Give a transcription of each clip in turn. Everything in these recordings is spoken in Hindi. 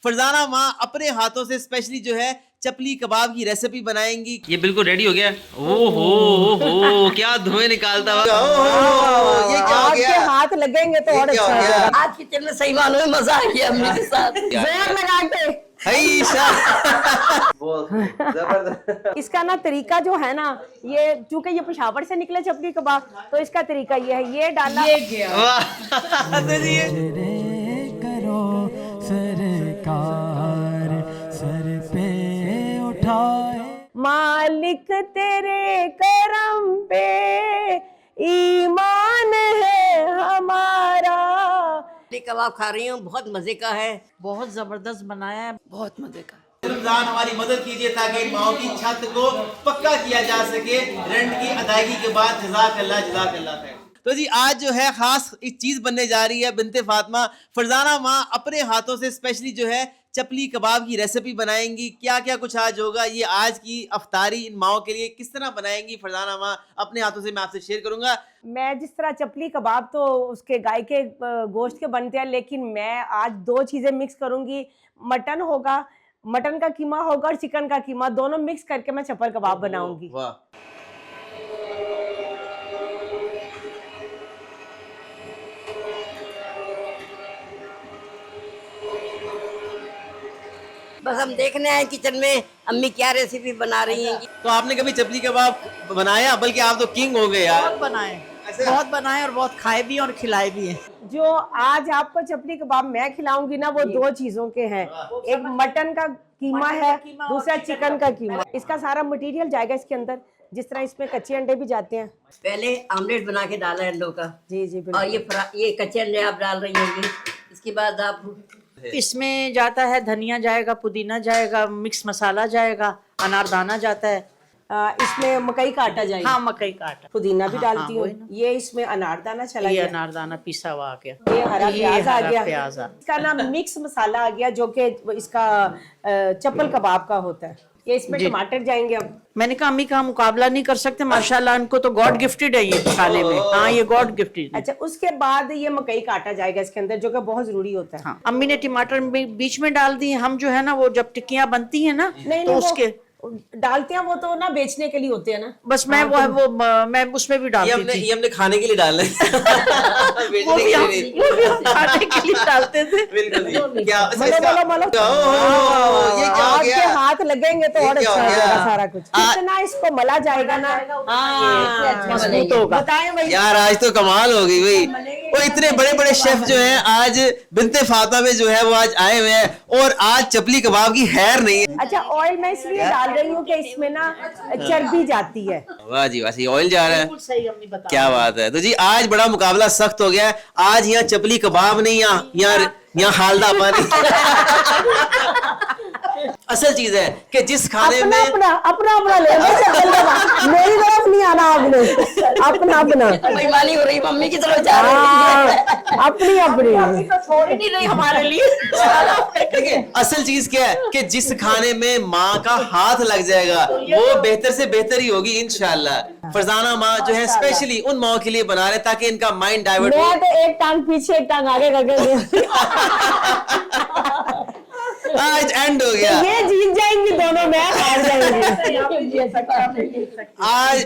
फरजाना माँ अपने हाथों से स्पेशली जो है चपली कबाब की रेसिपी बनाएंगी। ये बिल्कुल रेडी हो गया। ओहो क्या धुएं निकालता हुआ। ये क्या हो गया? आपके हाथ लगेंगे तो और अच्छा हो जाएगा। आज किचन में सही मानों में मजा आ गया अम्मी के साथ। जोर लगा के जबरदस्त। इसका ना तरीका जो है ना, ये चूंकि ये पेशावर से निकले चपली कबाब, तो इसका तरीका ये है, ये डाला, ये गया। करो सरकार सर पे उठाए, मालिक तेरे करम पे ईमान है हमारा। कबाब खा रही हूँ, बहुत मजे का है, बहुत जबरदस्त बनाया है, बहुत मजे का। रमजान हमारी मदद कीजिए ताकि इन माओ की छत को पक्का किया जा सके रेंट की अदायगी के बाद। जज़ाकल्लाह खैर। तो जी आज जो है खास एक चीज बनने जा रही है। बिनते फातिमा फरजाना माँ अपने हाथों से स्पेशली जो है चपली कबाब की रेसिपी बनाएंगी। क्या क्या कुछ आज होगा, ये आज की अफ्तारी इन माओ के लिए किस तरह बनाएंगी फरजाना माँ अपने हाथों से मैं आपसे शेयर करूंगा। मैं जिस तरह चपली कबाब तो उसके गाय के गोश्त के बनते हैं, लेकिन मैं आज दो चीजें मिक्स करूंगी। मटन होगा, मटन का कीमा होगा और चिकन का कीमा, दोनों मिक्स करके मैं चपल कबाब बनाऊंगी। वाह। बस हम देखने आए किचन में अम्मी क्या रेसिपी बना रही हैं। तो आपने कभी चपली कबाब बनाया? बल्कि आप तो किंग हो गए यार। बहुत बनाए और बहुत खाए भी और खिलाए भी हैं। जो आज आपको चपली कबाब मैं खिलाऊंगी ना, वो दो चीजों के हैं। एक मटन का कीमा है, दूसरा चिकन का कीमा। इसका सारा मटेरियल जाएगा इसके अंदर, जिस तरह इसमें कच्चे अंडे भी जाते हैं। पहले आमलेट बना के डाला है अंडों का। जी जी और बिल्कुल। ये कच्चे अंडे आप डाल रही होंगी। इसके बाद आप इसमें जाता है धनिया जाएगा, पुदीना जाएगा, मिक्स मसाला जाएगा, अनारदाना जाता है, इसमें मकई का आटा जाएगा। हाँ मकई का आटा, पुदीना भी डालती हूँ। वही ना। ये इसमें अनारदाना चला ये गया, अनारदाना पिसा हुआ आ गया, ये हरा प्याज आ गया, प्याज आ। इसका नाम मिक्स मसाला आ गया, जो कि इसका चपल कबाब का होता है। ये इसमें टमाटर जाएंगे। अब मैंने कहा अम्मी का मुकाबला नहीं कर सकते, माशाल्लाह इनको तो गॉड गिफ्टेड है ये खाने में। हाँ ये गॉड गिफ्टेड। अच्छा, उसके बाद ये मकई का आटा जाएगा इसके अंदर, जो कि बहुत जरूरी होता है। हाँ अम्मी ने टमाटर बीच में डाल दिए। हम जो है ना वो जब टिक्कियां बनती है ना, नहीं तो नहीं, उसके डालते हैं वो तो ना बेचने के लिए होते हैं ना। बस मैं मैं उसमें भी डालती थी। ये हमने खाने के लिए डालना वो भी हम खाने के लिए डालते थे। बिल्कुल। क्या आपके हाथ लगेंगे तो और अच्छा हो जाएगा सारा कुछ। इतना इसको मला जाएगा ना, मजबूत होगा। बताएं भाई यार आज तो कमाल हो गई भाई। वो इतने बड़े बड़े शेफ जो हैं आज बिनते फातिमा में जो है वो आज आए हुए हैं और आज चपली कबाब की खैर नहीं है। अच्छा, ऑयल मैं इसलिए डाल रही हूँ कि इसमें ना चर्बी जाती है। वाह जी वाह, ऑयल जा रहा है। बिल्कुल सही अम्मी बता। क्या बात है। तो जी आज बड़ा मुकाबला सख्त हो गया है। आज यहाँ चपली कबाब नहीं, यहाँ हालदा पानी। असल चीज है कि जिस खाने में अपना ले मेरी तरफ नहीं आना आपने, अपना बेईमानी हो रही, मम्मी की तरफ जा रही है। अपनी छोड़ ही नहीं रही हमारे लिए। देखिए असल चीज क्या है कि जिस खाने में माँ का हाथ लग जाएगा वो बेहतर से बेहतर ही होगी इंशाल्लाह। फरजाना माँ जो है स्पेशली उन माओ के लिए बना रहे ताकि इनका माइंड डाइवर्ट हो। मैं तो एक टांग पीछे एक टांग आगे करके आज एंड हो गया। ये जीत जाएंगी दोनों, मैं हार जाएंगी।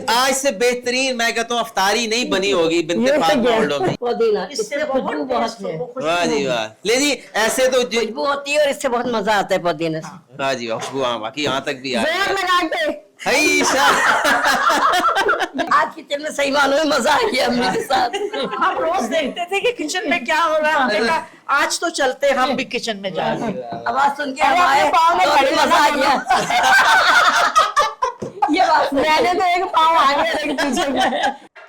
आज से बेहतरीन मैं कहता हूँ अफ्तारी नहीं बनी होगी बिनते फातिमा वर्ल्ड में। पुदीना इससे खुशबू बहुत है। वाह जी वाह। ले जी ऐसे तो खुशबू होती है और इससे बहुत मजा आता है पुदीना से। वाह जी वाह, खुशबू बाकी यहाँ तक भी आ जोर लगा के आज किचन में सही मानों में मजा आ गया अम्मी के साथ। हम रोज देखते थे कि किचन में क्या हो रहा है, हमने कहा आज तो चलते हम भी किचन में जा रहे हैं। आवाज सुन के हम आए तो मजा आ गया। ये बात मैंने तो एक पाँव आगे रख पीछे।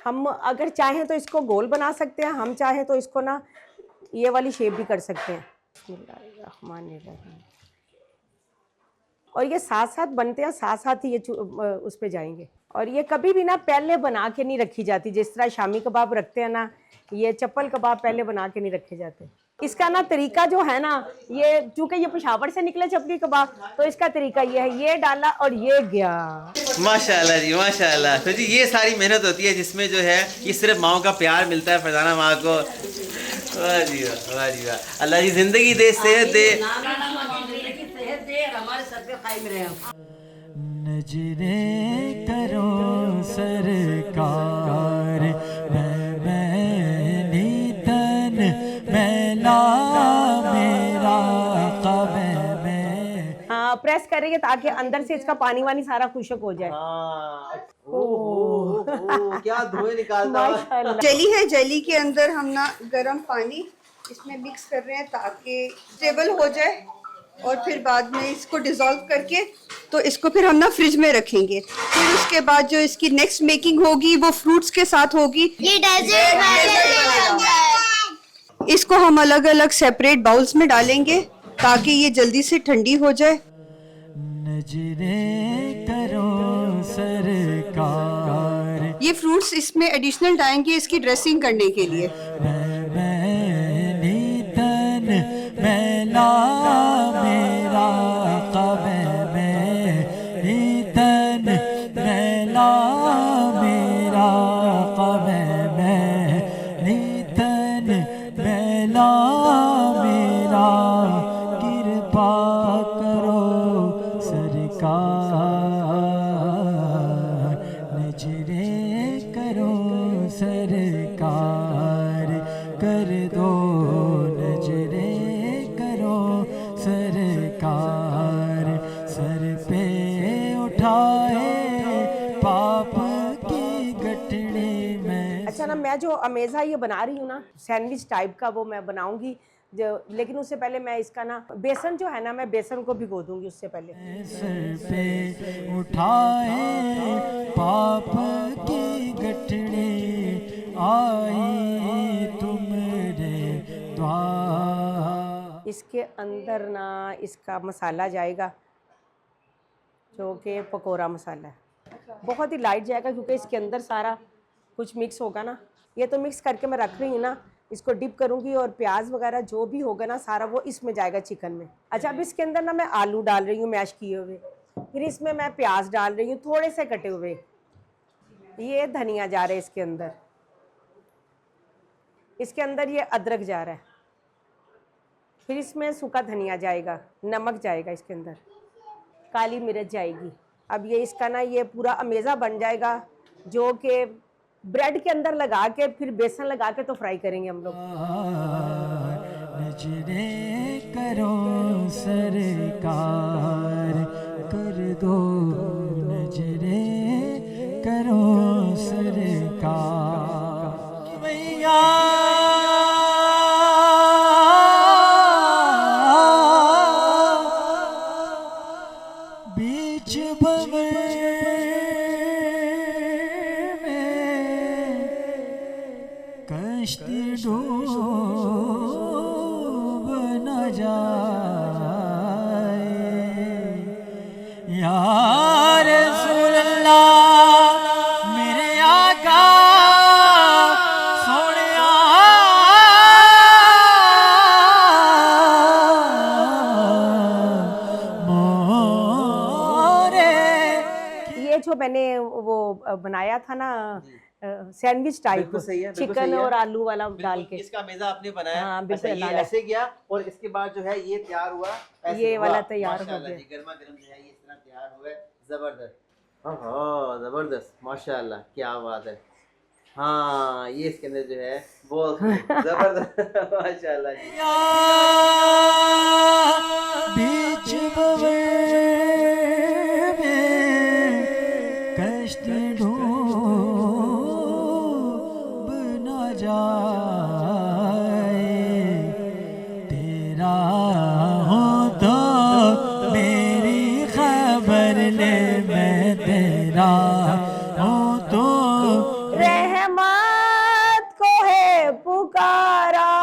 हम अगर चाहें तो इसको गोल बना सकते हैं, हम चाहें तो इसको ना ये वाली शेप भी कर सकते हैं। बिस्मिल्लाहिर्रहमानिर्रहीम। और ये साथ साथ बनते हैं, साथ साथ ही ये उस पे जाएंगे। और ये कभी भी ना पहले बना के नहीं रखी जाती, जिस तरह शामी कबाब रखते हैं ना, ये चप्पल कबाब पहले बना के नहीं रखे जाते। इसका ना तरीका जो है ना, ये चूंकि ये पेशावर से निकले चपली कबाब, तो इसका तरीका ये है, ये डाला और ये गया। माशाल्लाह जी माशाल्लाह। तो जी ये सारी मेहनत होती है जिसमें जो है ये सिर्फ माओ का प्यार मिलता है फरजाना माँ को। वाह जी वाह, वाह जी वाह। अल्लाह जी जिंदगी दे, सेहत दे। हमारे सर पे कायम रहे। नजरे करो सरकार मैनी तन मैला मेरा कबे में। हाँ प्रेस करेंगे ताकि अंदर से इसका पानी वानी सारा खुशक हो जाए। क्या धुएं निकालता है। माशाल्लाह। जेली है, जेली के अंदर हम ना गर्म पानी इसमें मिक्स कर रहे हैं ताकि स्टेबल हो जाए और फिर बाद में इसको डिसॉल्व करके तो इसको फिर हम ना फ्रिज में रखेंगे। फिर उसके बाद जो इसकी नेक्स्ट मेकिंग होगी वो फ्रूट्स के साथ होगी। ये डेजर्ट इसको हम अलग अलग सेपरेट बाउल्स में डालेंगे ताकि ये जल्दी से ठंडी हो जाए। नजरे करो सरकार ये फ्रूट्स इसमें एडिशनल डालेंगे इसकी ड्रेसिंग करने के लिए। मैनी तन मैला मेरा कबे में तन मैला मेरा कबे में तन मैला मेरा कृपा करो सरकार नजरे करो सरकार कर दो नजरे करो सरकार सर पे उठाए पाप की गठड़ी में। अच्छा ना मैं जो अमेज़ा ये बना रही हूँ ना सैंडविच टाइप का वो मैं बनाऊंगी जो, लेकिन उससे पहले मैं इसका ना बेसन जो है ना मैं बेसन को भिगो दूंगी उससे पहले। सर पे उठाए पाप की गठड़ी आई तुमरे द्वार। इसके अंदर ना इसका मसाला जाएगा जो कि पकोड़ा मसाला है। बहुत ही लाइट जाएगा क्योंकि इसके अंदर सारा कुछ मिक्स होगा ना। ये तो मिक्स करके मैं रख रही हूँ ना, इसको डिप करूँगी और प्याज वगैरह जो भी होगा ना सारा वो इसमें जाएगा चिकन में। अच्छा अब इसके अंदर ना मैं आलू डाल रही हूँ मैश किए हुए, फिर इसमें मैं प्याज डाल रही हूँ थोड़े से कटे हुए। ये धनिया जा रहा है इसके अंदर, इसके अंदर ये अदरक जा रहा है, फिर इसमें सूखा धनिया जाएगा, नमक जाएगा इसके अंदर, काली मिर्च जाएगी। अब ये इसका ना ये पूरा अमेज़ा बन जाएगा जो कि ब्रेड के अंदर लगा के फिर बेसन लगा के तो फ्राई करेंगे हम लोग। नजरे करो सरकार कर दो नजरे करो सरकार भैया बीच भंवर कश्ती डूब न जाए या रसूल अल्लाह मेरे आका सोनिया मोरे। ये जो मैंने वो बनाया था ना सैंडविच टाइप बिल्कुल सही है, बिल्कुल चिकन सही है। और आलू वाला डाल के। इसका मेज़ा आपने बनाया। हाँ, बिल्कुल अच्छा, ये डाला। ऐसे किया और इसके बाद जो है ये तैयार हुआ ऐसे। ये वाला वाह, तैयार हो माशाल्लाह गया। जी, गर्मा गर्म जो है ये इस तरह तैयार हुआ है। जबरदस्त, हाँ जबरदस्त, माशाल्लाह क्या बात है। हाँ ये इसके अंदर जो है बहुत जबरदस्त माशाल्लाह जी। बीच भंवर में कश्ती डूब न जाए तेरा हो तो मेरी खबर ले मैं तेरा हो तो रहमत को है पुकारा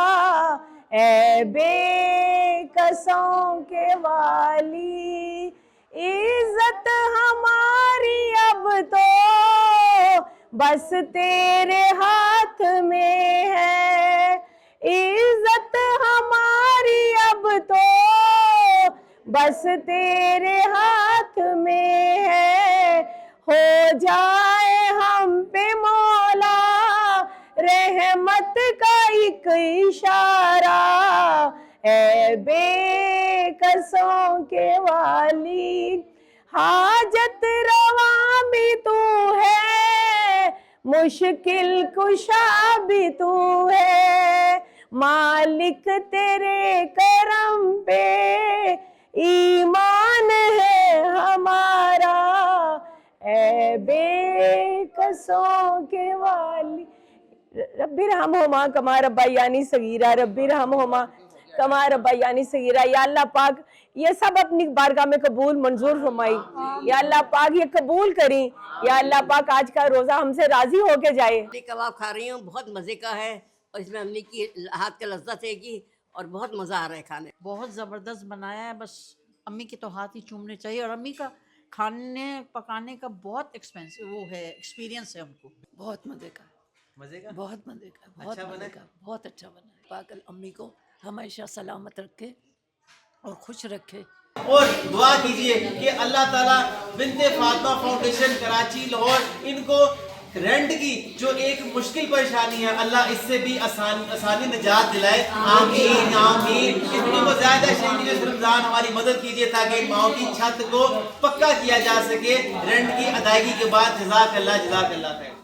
ए बेकसों के वाली, इज्जत हमारी अब तो बस तेरे हाथ में है, इज्जत हमारी अब तो बस तेरे हाथ में है। हो जाए हम पे मौला रहमत का एक इशारा ऐ बेकसों के वाली, हाजत रवा भी तू है, मुश्किल कुशा भी तू है, मालिक तेरे करम पे ईमान है हमारा, ऐ बेकसों के वाली। रब्बी रहम होमा कमा रब्बायानी सगीरा, रब्बी रहम होमा कमा रब्बायानी सगीरा। या अल्लाह पाक ये सब अपनी बारगाह में कबूल मंजूर फरमाई। या अल्लाह पाक ये कबूल करी। या अल्लाह पाक आज का रोजा हमसे राजी होके जाए। कबाब खा रही हूँ, बहुत मज़े का है और इसमें अम्मी की हाथ का लज्जत है कि और बहुत मज़ा आ रहा है खाने। बहुत ज़बरदस्त बनाया है, बस अम्मी के तो हाथ ही चूमने चाहिए। और अम्मी का खाने पकाने का बहुत एक्सपेंसिव वो है, एक्सपीरियंस है हमको। बहुत मज़े का, मजे का, बहुत मज़े का, बहुत अच्छा मज़े बना? का, बहुत अच्छा बना है। पाकल अम्मी को हमेशा सलामत रखे और खुश रखे। और दुआ कीजिए कि अल्लाह ताला बिन्ते फातिमा फाउंडेशन कराची लाहौर इनको रेंट की जो एक मुश्किल परेशानी है, अल्लाह इससे भी आसानी निजात दिलाए। आमीन आमीन। इतनी ज़्यादा शरीफ रमजान हमारी मदद कीजिए ताकि माओ की छत को पक्का किया जा सके रेंट की अदायगी के बाद। जज़ाकल्लाह जज़ाकल्लाह खैर।